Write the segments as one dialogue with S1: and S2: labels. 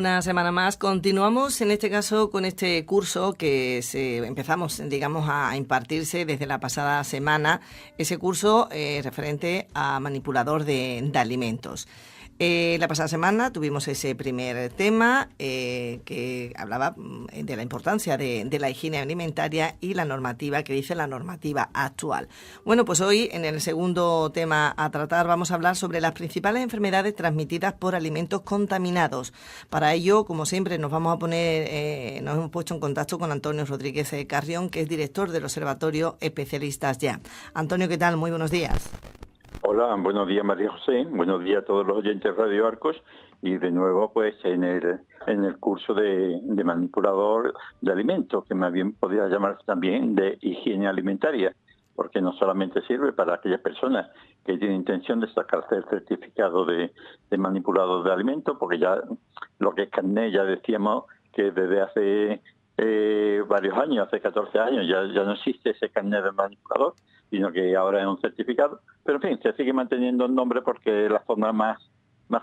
S1: Una semana más. Continuamos en este caso con este curso que empezamos, digamos, a impartirse desde la pasada semana. Ese curso referente a manipulador de alimentos. La pasada semana tuvimos ese primer tema que hablaba de la importancia de la higiene alimentaria y la normativa que dice la normativa actual. Bueno, pues hoy en el segundo tema a tratar vamos a hablar sobre las principales enfermedades transmitidas por alimentos contaminados. Para ello, como siempre, nos hemos puesto en contacto con Antonio Rodríguez Carrión, que es director del Observatorio Especialistas Ya. Antonio, ¿qué tal? Muy buenos días.
S2: Hola, buenos días María José, buenos días a todos los oyentes de Radio Arcos y de nuevo pues en el curso de manipulador de alimentos, que más bien podría llamarse también de higiene alimentaria, porque no solamente sirve para aquellas personas que tienen intención de sacarse el certificado de manipulador de alimentos, porque ya lo que es carnet ya decíamos que desde hace varios años, hace 14 años, ya no existe ese carnet de manipulador, sino que ahora es un certificado. Pero en fin, se sigue manteniendo el nombre porque es la forma más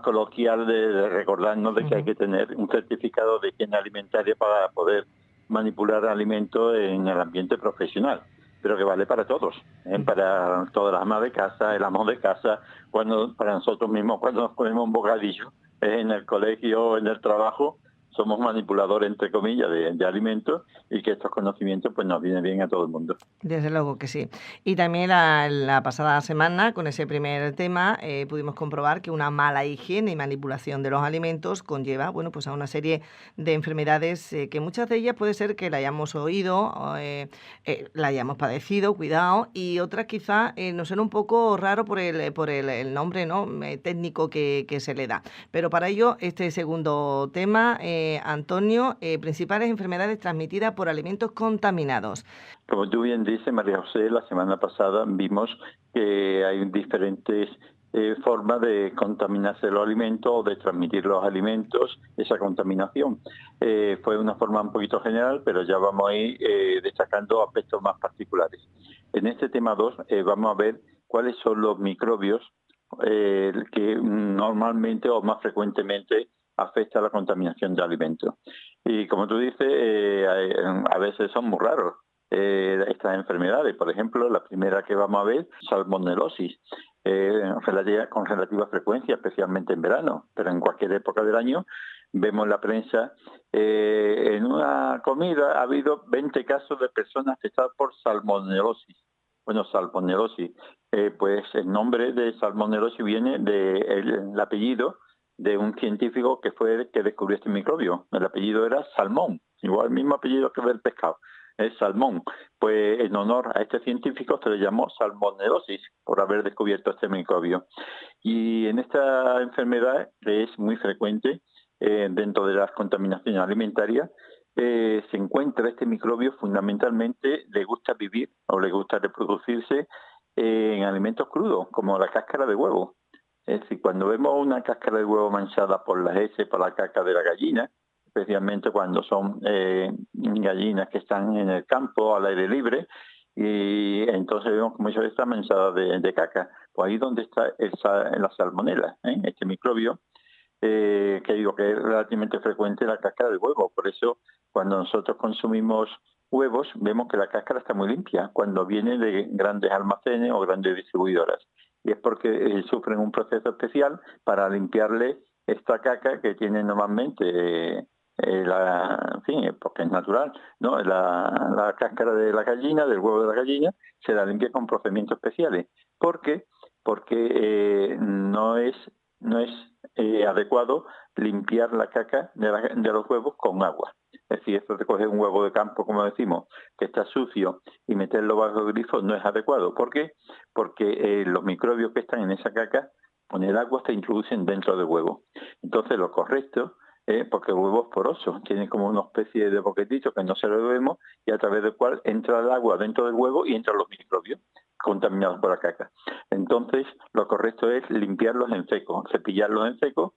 S2: coloquial de recordarnos de que hay que tener un certificado de higiene alimentaria para poder manipular alimentos en el ambiente profesional, pero que vale para todos, para todas las amas de casa, el amo de casa, para nosotros mismos cuando nos comemos un bocadillo en el colegio, en el trabajo. Somos manipuladores, entre comillas, de alimentos, y que estos conocimientos pues nos vienen bien a todo el mundo.
S1: Desde luego que sí. Y también la pasada semana, con ese primer tema, pudimos comprobar que una mala higiene y manipulación de los alimentos conlleva, bueno, pues a una serie de enfermedades que muchas de ellas puede ser que la hayamos oído, la hayamos padecido, cuidado, y otras quizá nos suena un poco raro por el nombre, ¿no?, técnico que se le da. Pero para ello, este segundo tema, Antonio, principales enfermedades transmitidas por alimentos contaminados.
S2: Como tú bien dices, María José, la semana pasada vimos que hay diferentes formas de contaminarse los alimentos o de transmitir los alimentos, esa contaminación. Fue una forma un poquito general, pero ya vamos a ir destacando aspectos más particulares. En este tema 2 vamos a ver cuáles son los microbios que normalmente o más frecuentemente afecta la contaminación de alimentos. Y como tú dices, a veces son muy raros estas enfermedades. Por ejemplo, la primera que vamos a ver, salmonelosis, con relativa frecuencia, especialmente en verano, pero en cualquier época del año. Vemos en la prensa, en una comida ha habido 20 casos de personas afectadas por salmonelosis. Bueno, salmonelosis, pues el nombre de salmonelosis viene del apellido de un científico que fue el que descubrió este microbio. El apellido era Salmón, igual el mismo apellido que del pescado, es salmón. Pues en honor a este científico se le llamó salmonelosis por haber descubierto este microbio. Y en esta enfermedad, que es muy frecuente dentro de las contaminaciones alimentarias, se encuentra este microbio fundamentalmente, le gusta vivir o le gusta reproducirse en alimentos crudos, como la cáscara de huevo. Es decir, cuando vemos una cáscara de huevo manchada por las heces, por la caca de la gallina, especialmente cuando son gallinas que están en el campo, al aire libre, y entonces vemos como muchas veces está manchada de caca. Pues ahí donde está la salmonela, este microbio, que digo que es relativamente frecuente en la cáscara de huevo. Por eso, cuando nosotros consumimos huevos, vemos que la cáscara está muy limpia, cuando viene de grandes almacenes o grandes distribuidoras. Y es porque sufren un proceso especial para limpiarle esta caca que tiene normalmente, en fin, porque es natural, ¿no? La cáscara de la gallina, del huevo de la gallina, se la limpia con procedimientos especiales. ¿Por qué? Porque no es adecuado limpiar la caca de los huevos con agua. Es decir, esto de coger un huevo de campo, como decimos, que está sucio y meterlo bajo el grifo no es adecuado. ¿Por qué? Porque los microbios que están en esa caca con el agua se introducen dentro del huevo. Entonces lo correcto, porque el huevo es poroso, tiene como una especie de boquetito que no se lo vemos y a través del cual entra el agua dentro del huevo y entran los microbios contaminados por la caca. Entonces lo correcto es limpiarlos en seco, cepillarlos en seco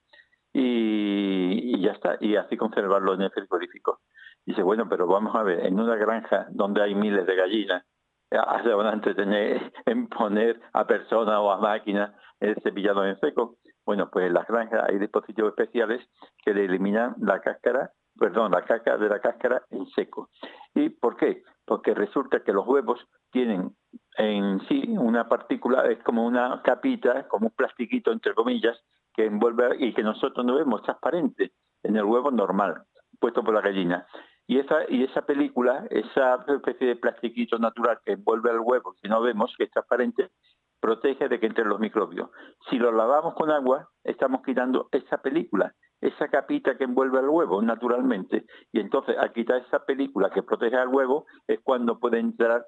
S2: y ya está, y así conservarlos en el frigorífico. Dice, bueno, pero vamos a ver, en una granja donde hay miles de gallinas, se van a entretener en poner a personas o a máquinas el cepillado en seco. Bueno, pues en las granjas hay dispositivos especiales que le eliminan la cáscara, perdón, la caca de la cáscara en seco. ¿Y por qué? Porque resulta que los huevos tienen en sí una partícula, es como una capita, como un plastiquito entre comillas, que envuelve y que nosotros no vemos transparente en el huevo normal, puesto por la gallina. Y esa película, esa especie de plastiquito natural que envuelve al huevo, que no vemos, que es transparente, protege de que entren los microbios. Si lo lavamos con agua, estamos quitando esa película, esa capita que envuelve al huevo naturalmente. Y entonces, al quitar esa película que protege al huevo, es cuando pueden entrar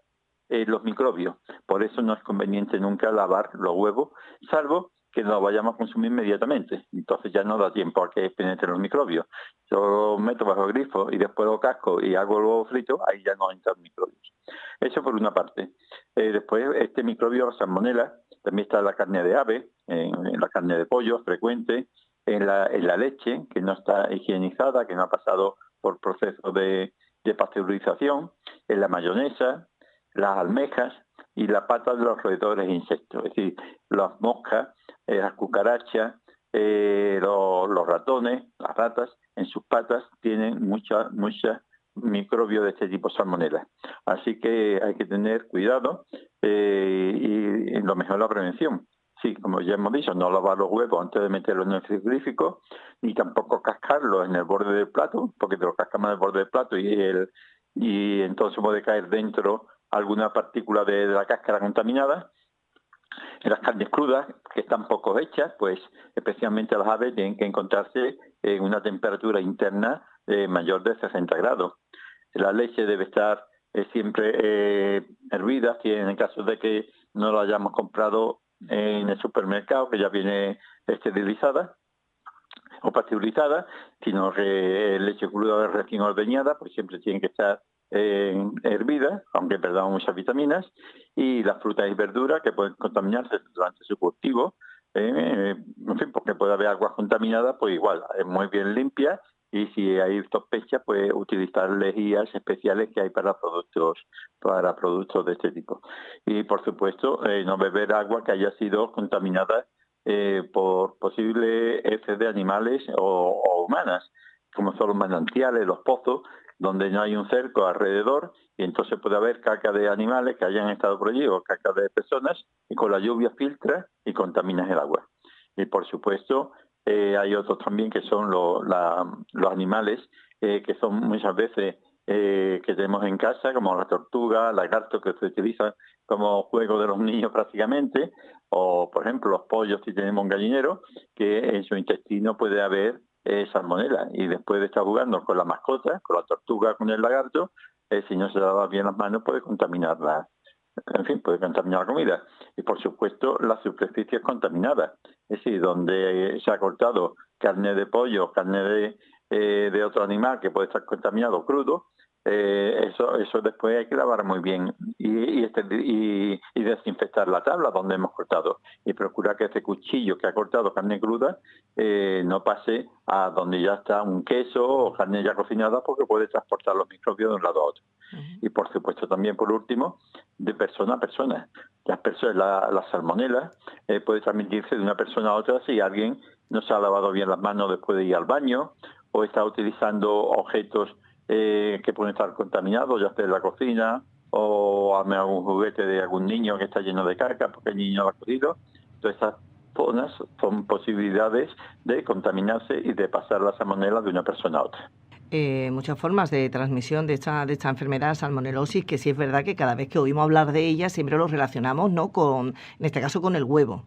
S2: los microbios. Por eso no es conveniente nunca lavar los huevos, salvo que los vayamos a consumir inmediatamente. Entonces ya no da tiempo a que penetren los microbios. Yo lo meto bajo el grifo y después lo casco y hago el huevo frito, ahí ya no entran microbios. Eso por una parte. Después, este microbio, salmonela, también está en la carne de ave, en la carne de pollo frecuente, en la leche, que no está higienizada, que no ha pasado por proceso de pasteurización, en la mayonesa, las almejas y la pata de los roedores e insectos, es decir, las moscas, las cucarachas, los ratones, las ratas, en sus patas tienen mucha microbios de este tipo salmonela. Así que hay que tener cuidado y lo mejor la prevención. Sí, como ya hemos dicho, no lavar los huevos antes de meterlos en el frigorífico, ni tampoco cascarlos en el borde del plato, porque te lo cascamos en el borde del plato y entonces puede caer dentro alguna partícula de la cáscara contaminada. En las carnes crudas, que están poco hechas, pues especialmente las aves tienen que encontrarse en una temperatura interna mayor de 60 grados. La leche debe estar siempre hervida, si en el caso de que no la hayamos comprado en el supermercado, que ya viene esterilizada o pasteurizada, sino que leche cruda recién ordeñada, pues siempre tiene que estar hervida, aunque perdamos muchas vitaminas, y las frutas y verduras que pueden contaminarse durante su cultivo, en fin, porque puede haber agua contaminada, pues igual, es muy bien limpia, y si hay sospecha, pues utilizar lejías especiales que hay para productos de este tipo. Y por supuesto, no beber agua que haya sido contaminada por posibles heces de animales o humanas, como son los manantiales, los pozos, donde no hay un cerco alrededor, y entonces puede haber caca de animales que hayan estado por allí o caca de personas, y con la lluvia filtra y contaminas el agua. Y por supuesto, hay otros también que son los animales que son muchas veces que tenemos en casa, como la tortuga, lagartos que se utilizan como juego de los niños prácticamente, o por ejemplo los pollos si tenemos un gallinero, que en su intestino puede haber salmonela, y después de estar jugando con la mascota, con la tortuga, con el lagarto, si no se lava bien las manos puede contaminarla. En fin, puede contaminar la comida. Y por supuesto, las superficies contaminadas. Es decir, donde se ha cortado carne de pollo, carne de otro animal que puede estar contaminado crudo, eso después hay que lavar muy bien y desinfectar la tabla donde hemos cortado. Y procurar que ese cuchillo que ha cortado carne cruda no pase a donde ya está un queso o carne ya cocinada, porque puede transportar los microbios de un lado a otro. Y por supuesto también, por último, de persona a persona. La salmonela puede transmitirse de una persona a otra si alguien no se ha lavado bien las manos después de ir al baño, o está utilizando objetos que pueden estar contaminados, ya sea en la cocina, o algún juguete de algún niño que está lleno de caca porque el niño lo ha cogido. Todas estas zonas son posibilidades de contaminarse y de pasar la salmonela de una persona a otra.
S1: Muchas formas de transmisión de esta enfermedad, salmonelosis, que sí es verdad que cada vez que oímos hablar de ella siempre lo relacionamos, ¿no?, en este caso con el huevo.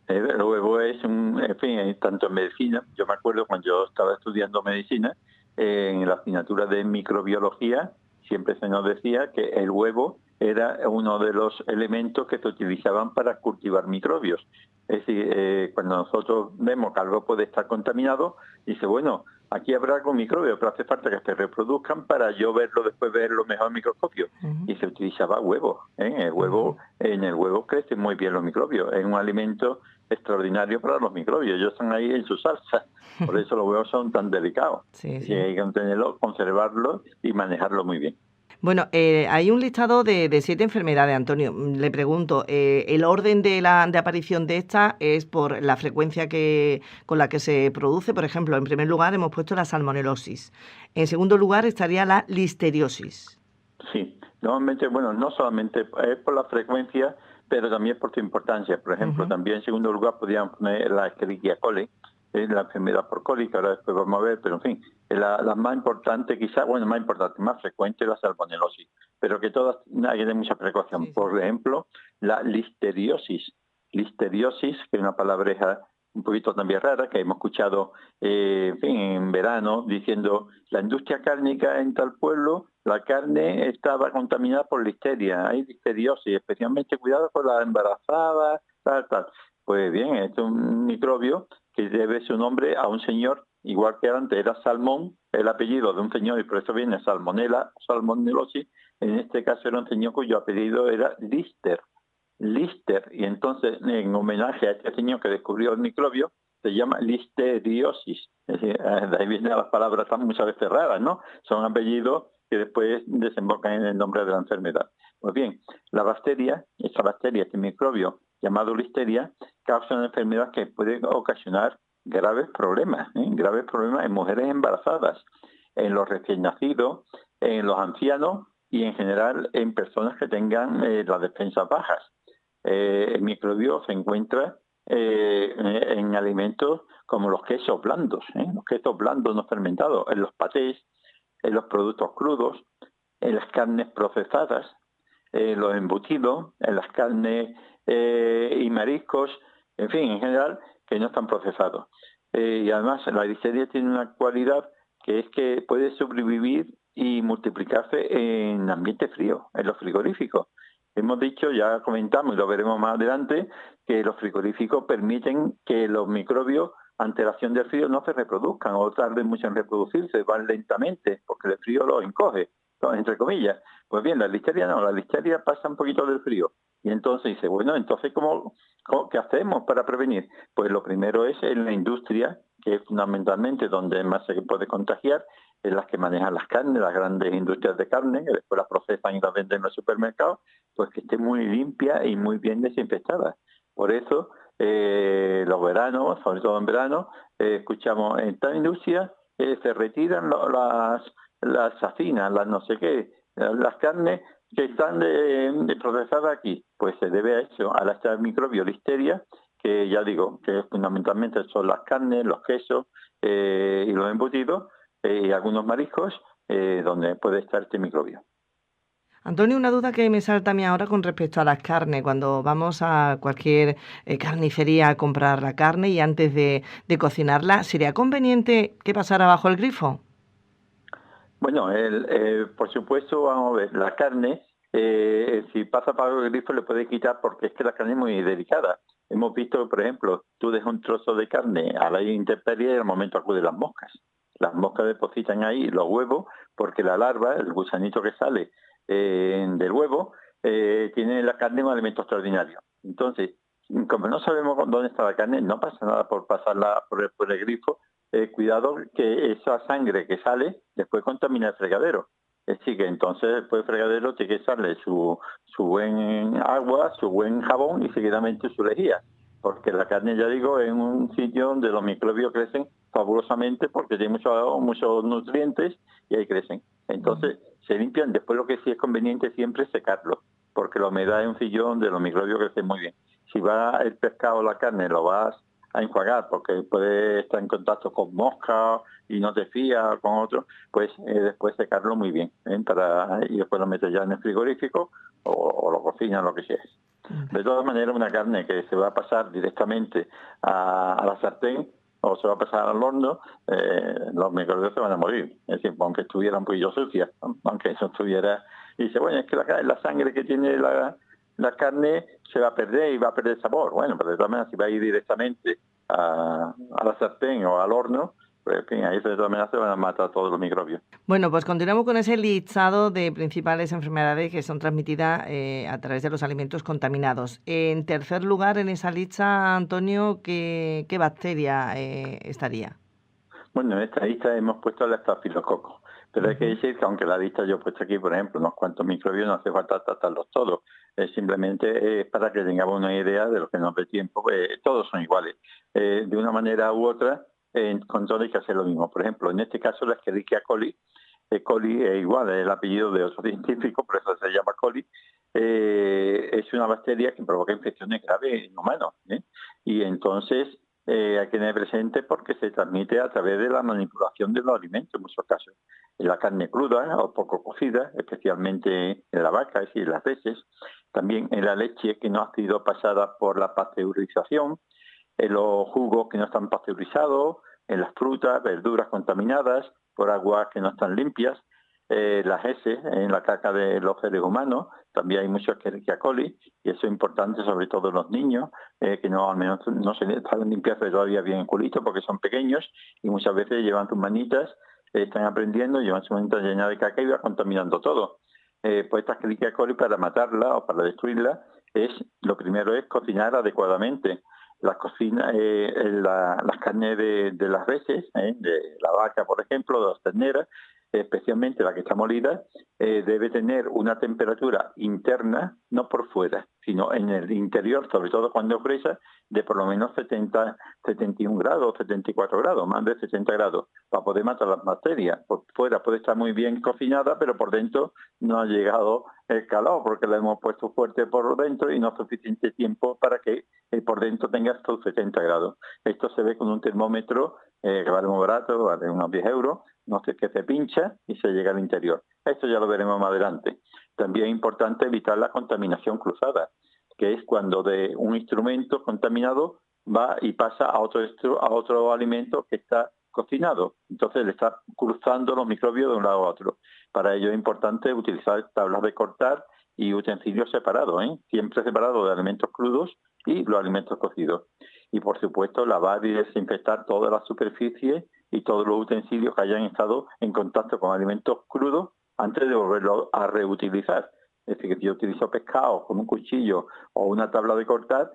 S2: El huevo es en fin, tanto en medicina, yo me acuerdo cuando yo estaba estudiando medicina, en la asignatura de microbiología, siempre se nos decía que el huevo era uno de los elementos que se utilizaban para cultivar microbios. Es decir, cuando nosotros vemos que algo puede estar contaminado, dice, bueno, aquí habrá algún microbio, pero hace falta que se reproduzcan para yo después verlo mejor en microscopio. Uh-huh. Y se utilizaba huevo. En el huevo crecen muy bien los microbios. Es un alimento extraordinario para los microbios. Ellos están ahí en su salsa. Por eso los huevos son tan delicados. Sí. Y hay que tenerlo, conservarlo y manejarlo muy bien.
S1: Bueno, hay un listado de 7 enfermedades, Antonio. Le pregunto, ¿el orden de aparición de esta es por la frecuencia con la que se produce? Por ejemplo, en primer lugar hemos puesto la salmonelosis. En segundo lugar estaría la listeriosis.
S2: Sí, normalmente, bueno, no solamente es por la frecuencia, pero también por su importancia. Por ejemplo,
S1: Ujú.
S2: también en segundo lugar podríamos poner la Escherichia coli, la enfermedad por coli, que ahora después vamos a ver, pero en fin, la más importante quizás, bueno, más importante, más frecuente es la salmonelosis, pero que todas hay que tener mucha precaución.
S1: Sí, sí.
S2: Por ejemplo, la listeriosis, que es una palabreja un poquito también rara, que hemos escuchado en fin, en verano, diciendo la industria cárnica en tal pueblo, la carne estaba contaminada por listeria, hay listeriosis, especialmente cuidado con las embarazadas, tal, tal. Pues bien, este es un microbio que debe su nombre a un señor, igual que antes era Salmón, el apellido de un señor, y por eso viene Salmonella, Salmonelosis, en este caso era un señor cuyo apellido era Lister, y entonces en homenaje a este señor que descubrió el microbio, se llama listeriosis. Es decir, de ahí vienen las palabras tan muchas veces raras, ¿no? Son apellidos que después desembocan en el nombre de la enfermedad. Pues bien, la bacteria, este microbio llamado listeria, causa una enfermedad que puede ocasionar graves problemas en mujeres embarazadas, en los recién nacidos, en los ancianos y en general en personas que tengan las defensas bajas. El microbio se encuentra en alimentos como los quesos blandos, los quesos blandos no fermentados, en los patés, en los productos crudos, en las carnes procesadas, en los embutidos, en las carnes y mariscos, en fin, en general, que no están procesados. Y además la listeria tiene una cualidad que es que puede sobrevivir y multiplicarse en ambiente frío, en los frigoríficos. Hemos dicho, ya comentamos y lo veremos más adelante, que los frigoríficos permiten que los microbios ante la acción del frío no se reproduzcan o tarden mucho en reproducirse, van lentamente porque el frío los encoge, entre comillas. Pues bien, la listeria pasa un poquito del frío. Y entonces dice, bueno, entonces ¿qué hacemos para prevenir? Pues lo primero es en la industria, que es fundamentalmente donde más se puede contagiar, en las que manejan las carnes, las grandes industrias de carne, que después las procesan y las venden en los supermercados, pues que esté muy limpia y muy bien desinfectada. Por eso, los veranos, sobre todo en verano, escuchamos en esta industria se retiran las sacinas, las no sé qué, las carnes que están procesadas aquí. Pues se debe a eso, a la microbio listeria, que ya digo, que fundamentalmente son las carnes, los quesos y los embutidos, y algunos mariscos, donde puede estar este microbio.
S1: Antonio, una duda que me salta a mí ahora con respecto a las carnes. Cuando vamos a cualquier carnicería a comprar la carne y antes de cocinarla, ¿sería conveniente que pasara bajo el grifo?
S2: Bueno, por supuesto, vamos a ver, la carne, si pasa para el grifo le puede quitar porque es que la carne es muy delicada. Hemos visto, por ejemplo, tú dejas un trozo de carne a la intemperie y al momento acuden las moscas. Las moscas depositan ahí los huevos porque la larva, el gusanito que sale del huevo, tiene la carne un alimento extraordinario. Entonces, como no sabemos dónde está la carne, no pasa nada por pasarla por el grifo. Cuidado que esa sangre que sale después contamina el fregadero. Es decir, que entonces después del fregadero tiene que echarle su buen agua, su buen jabón y seguidamente su lejía. Porque la carne, ya digo, es un sitio donde los microbios crecen fabulosamente porque tiene muchos nutrientes y ahí crecen. Entonces se limpian. Después lo que sí es conveniente siempre es secarlo, porque la humedad es un sitio donde los microbios crecen muy bien. Si va el pescado o la carne, lo vas a enjuagar porque puede estar en contacto con moscas y no te fías con otro, pues después secarlo muy bien, y después lo metes ya en el frigorífico o lo cocinas, lo que sea. De todas maneras, una carne que se va a pasar directamente a la sartén o se va a pasar al horno, los microbios se van a morir. Es decir, aunque estuviera un poquillo sucia, aunque eso estuviera... Y dice, bueno, es que la sangre que tiene la carne se va a perder y va a perder sabor. Bueno, pero de todas maneras, si va a ir directamente a la sartén o al horno, pues en fin, ahí de todas maneras se van a matar todos los microbios.
S1: Bueno, pues continuamos con ese listado de principales enfermedades que son transmitidas a través de los alimentos contaminados. En tercer lugar, en esa lista, Antonio, ¿qué bacteria estaría?
S2: Bueno, en esta lista hemos puesto el estafilococo. Pero hay que decir que aunque la lista yo he puesto aquí, por ejemplo, unos cuantos microbios, no hace falta tratarlos todos. Simplemente es para que tengamos una idea de lo que nos dé tiempo, que todos son iguales. De una manera u otra, con todo hay que hacer lo mismo. Por ejemplo, en este caso la Escherichia coli, coli es igual, es el apellido de otro científico, por eso se llama coli. Es una bacteria que provoca infecciones graves en humanos. Y entonces hay que tener presente porque se transmite a través de la manipulación de los alimentos en muchos casos. En la carne cruda o poco cocida, especialmente en la vaca, es decir, en las reses. También en la leche que no ha sido pasada por la pasteurización, en los jugos que no están pasteurizados, en las frutas, verduras contaminadas por aguas que no están limpias, las heces en la caca de los seres humanos, también hay mucho Escherichia coli, y eso es importante sobre todo en los niños, que no al menos no se saben limpiarse todavía bien el culito porque son pequeños y muchas veces llevan sus manitas, están aprendiendo, llevan sus manitas llenas de caca y va contaminando todo. Pues esta Escherichia coli, para matarla o para destruirla, lo primero es cocinar adecuadamente. Las carnes de las reses, de la vaca, por ejemplo, de las terneras, especialmente la que está molida, debe tener una temperatura interna, no por fuera, sino en el interior, sobre todo cuando es fresa, de por lo menos 71 grados, 74 grados, más de 70 grados, para poder matar las bacterias. Por fuera puede estar muy bien cocinada, pero por dentro no ha llegado el calor, porque la hemos puesto fuerte por dentro y no suficiente tiempo para que por dentro tenga estos 70 grados. Esto se ve con un termómetro que vale muy barato, vale unos 10 euros, no sé, que se pincha y se llega al interior. Esto ya lo veremos más adelante. También es importante evitar la contaminación cruzada, que es cuando de un instrumento contaminado va y pasa a otro alimento que está cocinado. Entonces le está cruzando los microbios de un lado a otro. Para ello es importante utilizar tablas de cortar y utensilios separados, siempre separados de alimentos crudos y los alimentos cocidos. Y por supuesto lavar y desinfectar todas las superficies y todos los utensilios que hayan estado en contacto con alimentos crudos antes de volverlos a reutilizar. Es decir, que si yo utilizo pescado con un cuchillo o una tabla de cortar,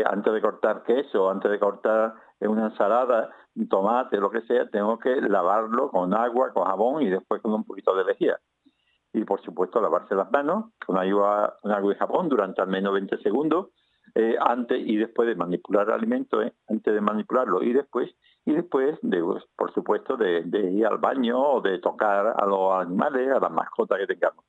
S2: antes de cortar queso, antes de cortar una ensalada, un tomate, lo que sea, tengo que lavarlo con agua, con jabón y después con un poquito de lejía. Y por supuesto lavarse las manos con agua y jabón durante al menos 20 segundos, antes y después de manipular el alimento, antes de manipularlo y después por supuesto, de ir al baño o de tocar a los animales, a las mascotas que tengamos.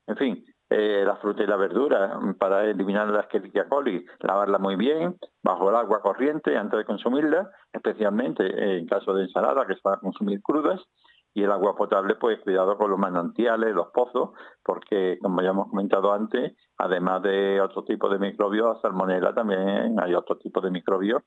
S2: En fin, la fruta y la verdura, para eliminar la Escherichia coli, lavarla muy bien, bajo el agua corriente antes de consumirla, especialmente en caso de ensalada que se va a consumir crudas, y el agua potable, pues cuidado con los manantiales, los pozos, porque como ya hemos comentado antes, además de otro tipo de microbios, salmonela, también hay otro tipo de microbios,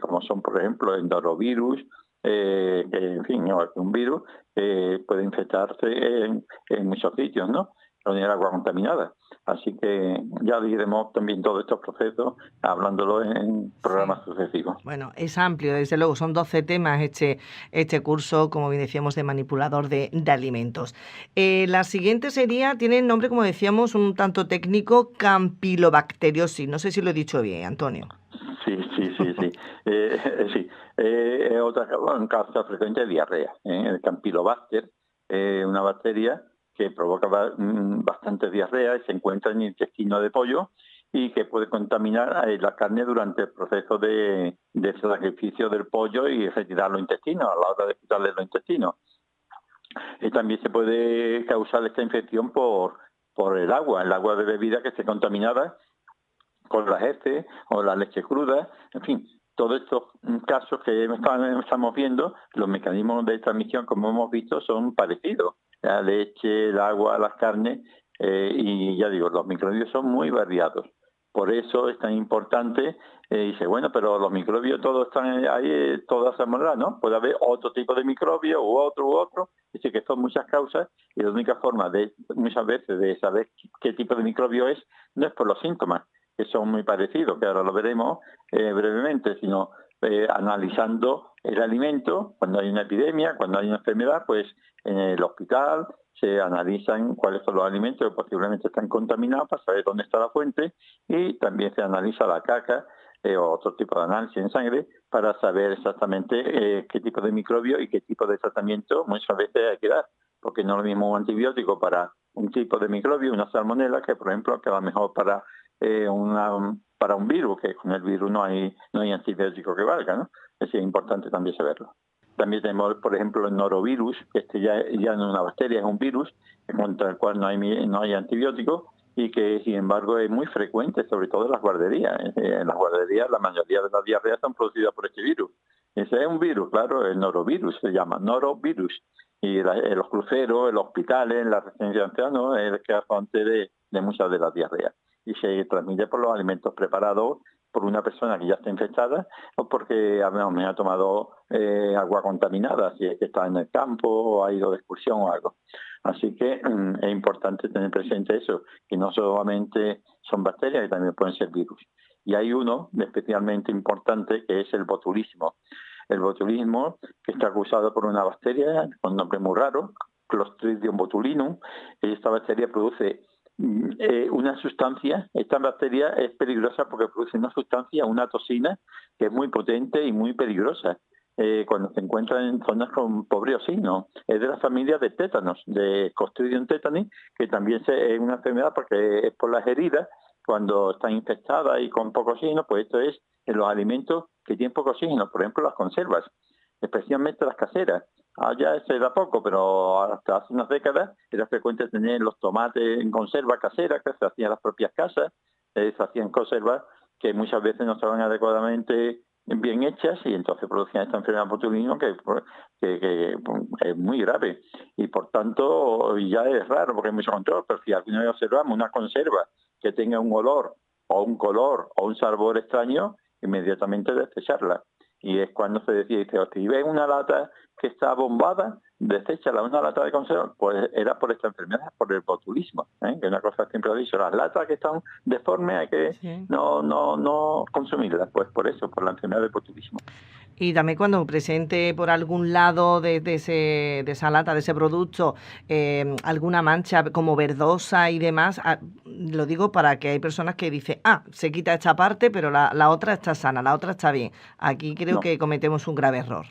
S2: como son, por ejemplo, endorovirus, en fin, un virus puede infectarse en muchos sitios, ¿no? Con el agua contaminada. Así que ya diremos también todos estos procesos hablándolo en programas sucesivos.
S1: Bueno, es amplio, desde luego, son 12 temas este curso, como bien decíamos, de manipulador de alimentos. La siguiente tiene el nombre, como decíamos, un tanto técnico, campylobacteriosis. No sé si lo he dicho bien, Antonio.
S2: Sí. Sí. Otra causa frecuente de diarrea. El Campylobacter es una bacteria que provoca bastante diarrea y se encuentra en el intestino de pollo y que puede contaminar la carne durante el proceso de sacrificio del pollo y retirar los intestinos, a la hora de quitarle los intestinos. Y también se puede causar esta infección por el agua de bebida que esté contaminada con las heces o la leche cruda, en fin, todos estos casos que estamos viendo, los mecanismos de transmisión, como hemos visto, son parecidos. La leche, el agua, las carnes, y ya digo, los microbios son muy variados. Por eso es tan importante, dice, bueno, pero los microbios todos están ahí, todas salmonela, ¿no? Puede haber otro tipo de microbio u otro. Dice que son muchas causas y la única forma muchas veces de saber qué tipo de microbio es, no es por los síntomas, que son muy parecidos, que ahora lo veremos brevemente, sino analizando el alimento, cuando hay una epidemia, cuando hay una enfermedad, pues en el hospital se analizan cuáles son los alimentos que posiblemente están contaminados para saber dónde está la fuente y también se analiza la caca o otro tipo de análisis en sangre para saber exactamente qué tipo de microbio y qué tipo de tratamiento muchas veces hay que dar. porque no es lo mismo un antibiótico para un tipo de microbio, una salmonela, que por ejemplo que a lo mejor para para un virus, que con el virus no hay antibiótico que valga, ¿no? Es importante también saberlo. También tenemos, por ejemplo, el norovirus, que ya no es una bacteria, es un virus contra el cual no hay antibiótico y que, sin embargo, es muy frecuente, sobre todo en las guarderías. En las guarderías, la mayoría de las diarreas son producidas por este virus. Ese es un virus, claro, el norovirus se llama, norovirus. Y los cruceros, en los hospitales, en las residencias de ancianos, es el que es fuente de muchas de las diarreas. Y se transmite por los alimentos preparados por una persona que ya está infectada o porque me ha tomado agua contaminada, si es que está en el campo o ha ido de excursión o algo. Así que es importante tener presente eso, que no solamente son bacterias, que también pueden ser virus. Y hay uno especialmente importante que es el botulismo. El botulismo, que está causado por una bacteria con un nombre muy raro, Clostridium botulinum. Esta bacteria produce una sustancia. Esta bacteria es peligrosa porque produce una sustancia, una toxina, que es muy potente y muy peligrosa cuando se encuentra en zonas con pobre oxígeno. Es de la familia de tétanos, de Clostridium tetani, que también es una enfermedad porque es por las heridas. Cuando están infectadas y con poco oxígeno, pues esto es en los alimentos que tienen poco oxígeno, por ejemplo las conservas, especialmente las caseras. Ya se da poco, pero hasta hace unas décadas era frecuente tener los tomates en conserva casera, que se hacían en las propias casas, se hacían conservas que muchas veces no estaban adecuadamente bien hechas y entonces producían esta enfermedad botulismo que es muy grave y por tanto ya es raro porque hay mucho control, pero si alguna vez observamos una conserva que tenga un olor o un color o un sabor extraño, inmediatamente desecharla. Y es cuando se decía, dice, si ves una lata que está bombada, deséchala, una lata de conserva, pues era por esta enfermedad, por el botulismo, que es una cosa que siempre he dicho, las latas que están deformes hay que no consumirlas, pues por eso, por la enfermedad del botulismo.
S1: Y también cuando presente por algún lado de esa lata, de ese producto, alguna mancha como verdosa y demás, lo digo para que hay personas que dicen, se quita esta parte, pero la otra está sana, la otra está bien. Aquí creo que cometemos un grave error.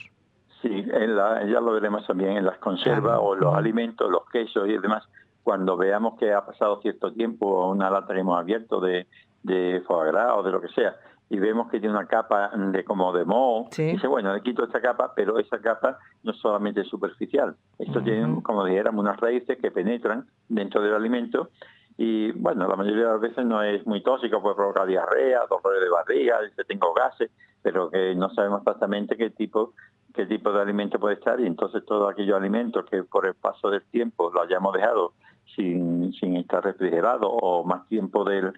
S2: Sí, ya lo veremos también en las conservas o en los alimentos, los quesos y demás. Cuando veamos que ha pasado cierto tiempo, una lata que hemos abierto de foie gras o de lo que sea, y vemos que tiene una capa como de moho, dice, bueno, le quito esta capa, pero esa capa no es solamente superficial. Esto tiene, como dijéramos, unas raíces que penetran dentro del alimento y, bueno, la mayoría de las veces no es muy tóxico, puede provocar diarrea, dolores de barriga, dice, tengo gases, pero que no sabemos exactamente qué tipo de alimento puede estar y entonces todos aquellos alimentos que por el paso del tiempo lo hayamos dejado sin estar refrigerado o más tiempo del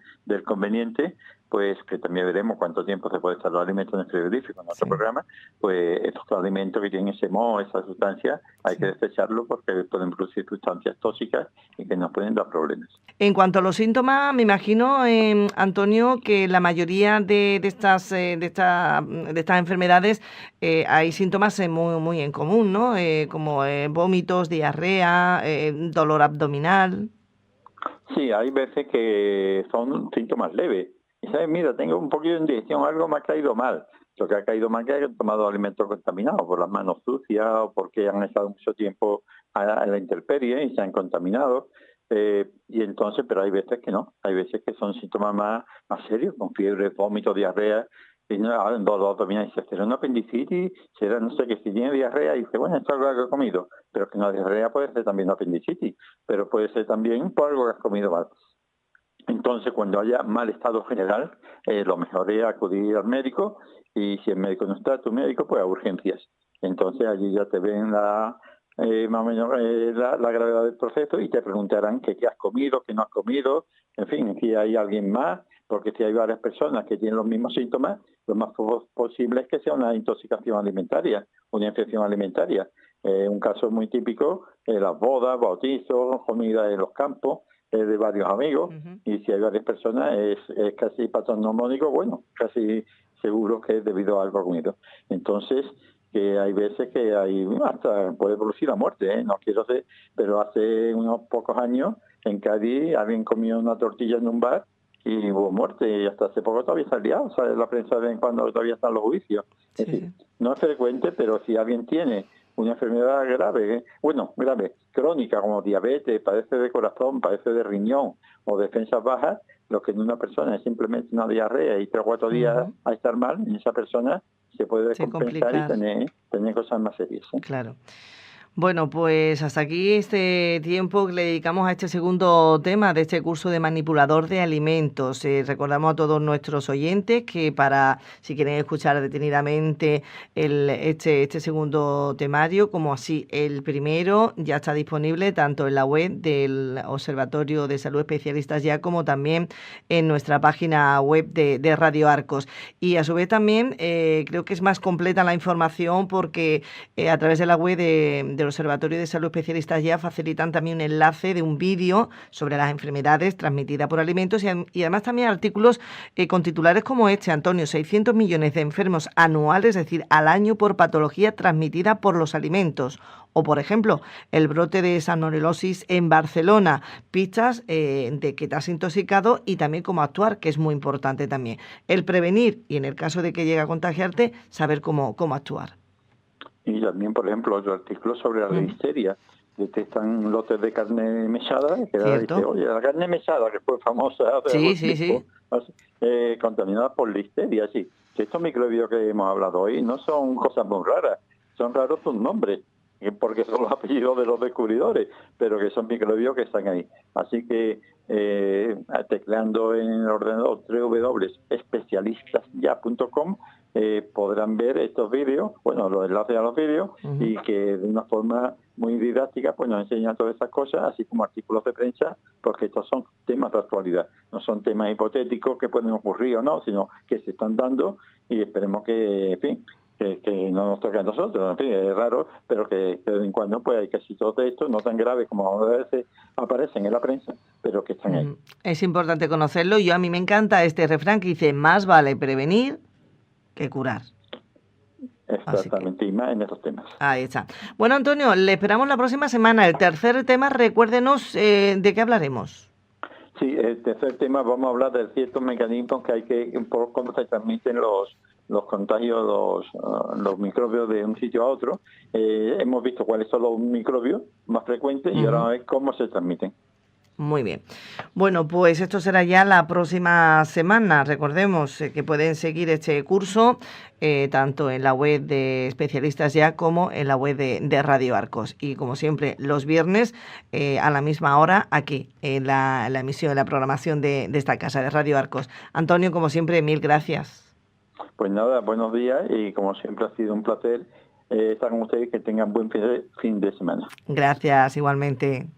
S2: conveniente, pues que también veremos cuánto tiempo se puede estar los alimentos en el frigorífico en otro programa, pues estos alimentos que tienen ese moho, esa sustancia, hay que desecharlo porque pueden producir sustancias tóxicas y que nos pueden dar problemas.
S1: En cuanto a los síntomas, me imagino, Antonio, que la mayoría de estas enfermedades hay síntomas muy en común, ¿no? Como vómitos, diarrea, dolor abdominal.
S2: Sí, hay veces que son síntomas leves. Y sabes, mira, tengo un poquito de indigestión, algo me ha caído mal. Lo que ha caído mal es que he tomado alimentos contaminados por las manos sucias o porque han estado mucho tiempo a la intemperie y se han contaminado. Y entonces, pero hay veces que no. Hay veces que son síntomas más serios, con fiebre, vómito, diarrea. Y dolor abdominal, dice, será una apendicitis, será no sé qué, si tiene diarrea, y dice, bueno, esto es algo que he comido. Pero que una diarrea puede ser también una apendicitis, pero puede ser también por algo que has comido mal. Entonces, cuando haya mal estado general, lo mejor es acudir al médico y si el médico no está, tu médico, pues a urgencias. Entonces, allí ya te ven más o menos la gravedad del proceso y te preguntarán qué has comido, qué no has comido, en fin, si hay alguien más, porque si hay varias personas que tienen los mismos síntomas, lo más posible es que sea una intoxicación alimentaria, una infección alimentaria. Un caso muy típico, las bodas, bautizos, comidas en los campos, de varios amigos, y si hay varias personas es casi patrón neumónico, bueno, casi seguro que es debido a algo comido. Entonces, que hay veces que hasta puede producir la muerte, no quiero decir, pero hace unos pocos años en Cádiz alguien comió una tortilla en un bar y hubo muerte, y hasta hace poco todavía salía, la prensa de vez en cuando todavía están los juicios. Es decir, no es frecuente, pero si alguien tiene una enfermedad grave, grave, crónica, como diabetes, padece de corazón, padece de riñón o defensas bajas, lo que en una persona es simplemente una diarrea y 3 o 4 días a estar mal, en esa persona se puede descompensar y tener cosas más serias.
S1: Claro. Bueno, pues hasta aquí este tiempo que le dedicamos a este segundo tema de este curso de manipulador de alimentos. Recordamos a todos nuestros oyentes que si quieren escuchar detenidamente este segundo temario, como así el primero, ya está disponible tanto en la web del Observatorio de Salud Especialistas Ya, como también en nuestra página web de Radio Arcos. Y a su vez también creo que es más completa la información porque a través de la web del Observatorio de Salud Especialistas Ya facilitan también un enlace de un vídeo sobre las enfermedades transmitidas por alimentos y además también artículos con titulares como este, Antonio: 600 millones de enfermos anuales, es decir, al año, por patología transmitida por los alimentos. O, por ejemplo, el brote de salmonelosis en Barcelona, pistas de que te has intoxicado y también cómo actuar, que es muy importante también. El prevenir y, en el caso de que llegue a contagiarte, saber cómo actuar.
S2: Y también, por ejemplo, otro artículo sobre la listeria. Detectan lotes de carne mechada, que dice, oye, la carne mechada, que fue famosa hace tiempo, contaminada por listeria, sí. Que estos microbios que hemos hablado hoy no son cosas muy raras, son raros sus nombres, porque son los apellidos de los descubridores, pero que son microbios que están ahí. Así que tecleando en el ordenador www.especialistasya.com podrán ver estos vídeos, los enlaces a los vídeos, y que de una forma muy didáctica pues nos enseñan todas esas cosas, así como artículos de prensa, porque estos son temas de actualidad, no son temas hipotéticos que pueden ocurrir o no, sino que se están dando, y esperemos que, en fin, que no nos toque a nosotros. En fin, es raro, pero que de vez en cuando pues hay casitos de estos, no tan graves como a veces aparecen en la prensa, pero que están ahí.
S1: Es importante conocerlo. A mí me encanta este refrán que dice: más vale prevenir que curar.
S2: Exactamente, y más en estos temas.
S1: Ahí está. Bueno, Antonio, le esperamos la próxima semana. El tercer tema, recuérdenos de qué hablaremos.
S2: Sí, el tercer tema vamos a hablar de ciertos mecanismos que hay por cómo se transmiten los contagios, los microbios de un sitio a otro. Hemos visto cuáles son los microbios más frecuentes y ahora a ver cómo se transmiten.
S1: Muy bien. Bueno, pues esto será ya la próxima semana. Recordemos que pueden seguir este curso tanto en la web de Especialistas Ya como en la web de Radio Arcos. Y como siempre, los viernes a la misma hora aquí en la emisión, en la programación de esta casa de Radio Arcos. Antonio, como siempre, mil gracias.
S2: Pues nada, buenos días y como siempre ha sido un placer estar con ustedes, que tengan buen fin de semana.
S1: Gracias, igualmente.